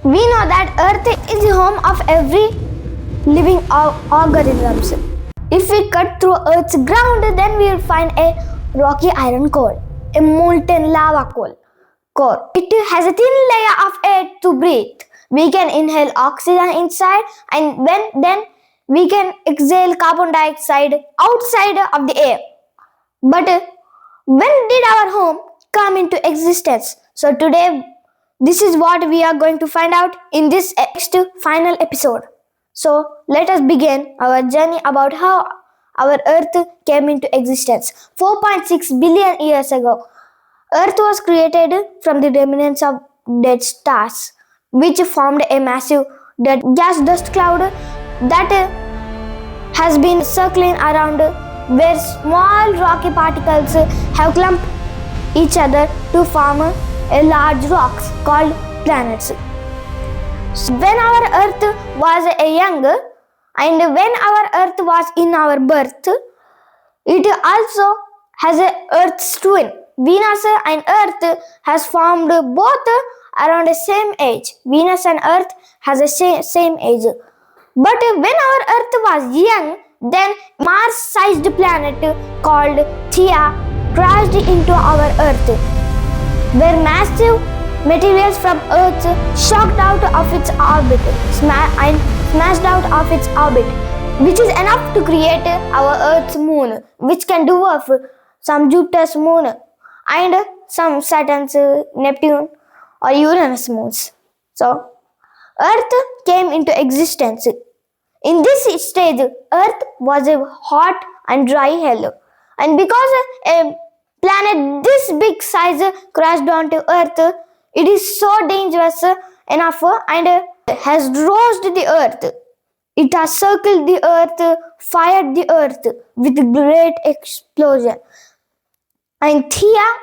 We know that Earth is the home of every living organisms. If we cut through Earth's ground, then we will find a rocky iron core, a molten lava core. It has a thin layer of air to breathe. We can inhale oxygen inside, and then we can exhale carbon dioxide outside of the air. But when did our home come into existence? So today, this is what we are going to find out in this next final episode. So let us begin our journey about how our Earth came into existence. 4.6 billion years ago, Earth was created from the remnants of dead stars, which formed a massive dead gas dust cloud that has been circling around, where small rocky particles have clumped each other to form a large rocks called planets. When our Earth was a young, and when our Earth was in our birth, it also has a Earth's twin. Venus and Earth has formed both around the same age. Venus and Earth has the same age. But when our Earth was young, then Mars-sized planet called Theia crashed into our Earth, where massive materials from Earth shocked out of its orbit and smashed out of its orbit, which is enough to create our Earth's moon, which can dwarf some Jupiter's moon and some Saturn's, Neptune or Uranus moons. So, Earth came into existence. In this stage, Earth was a hot and dry hell. And because a planet this big size crashed onto Earth, it is so dangerous enough and has roasted the Earth. It has circled the Earth, fired the Earth with great explosion. And Theia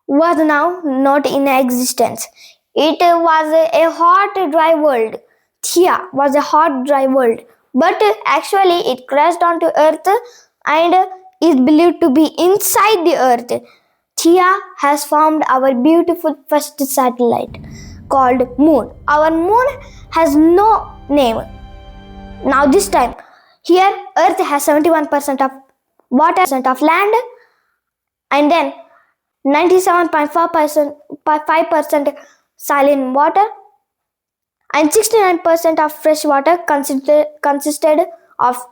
was now not in existence. It was a hot, dry world. Theia was a hot, dry world. But actually it crashed onto Earth and is believed to be inside the Earth. Theia has formed our beautiful first satellite called Moon. Our Moon has no name. Now this time, here Earth has 71% of water, of land, and then 97.5% silent water, and 69% of fresh water consisted of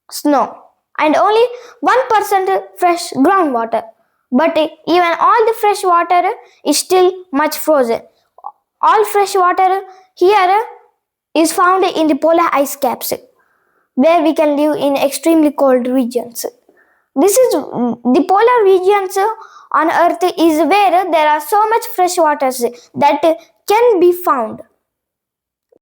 snow, and only 1% fresh groundwater. But even all the fresh water is still much frozen. All fresh water here is found in the polar ice caps, where we can live in extremely cold regions. This is the polar regions on Earth is where there are so much fresh waters that can be found.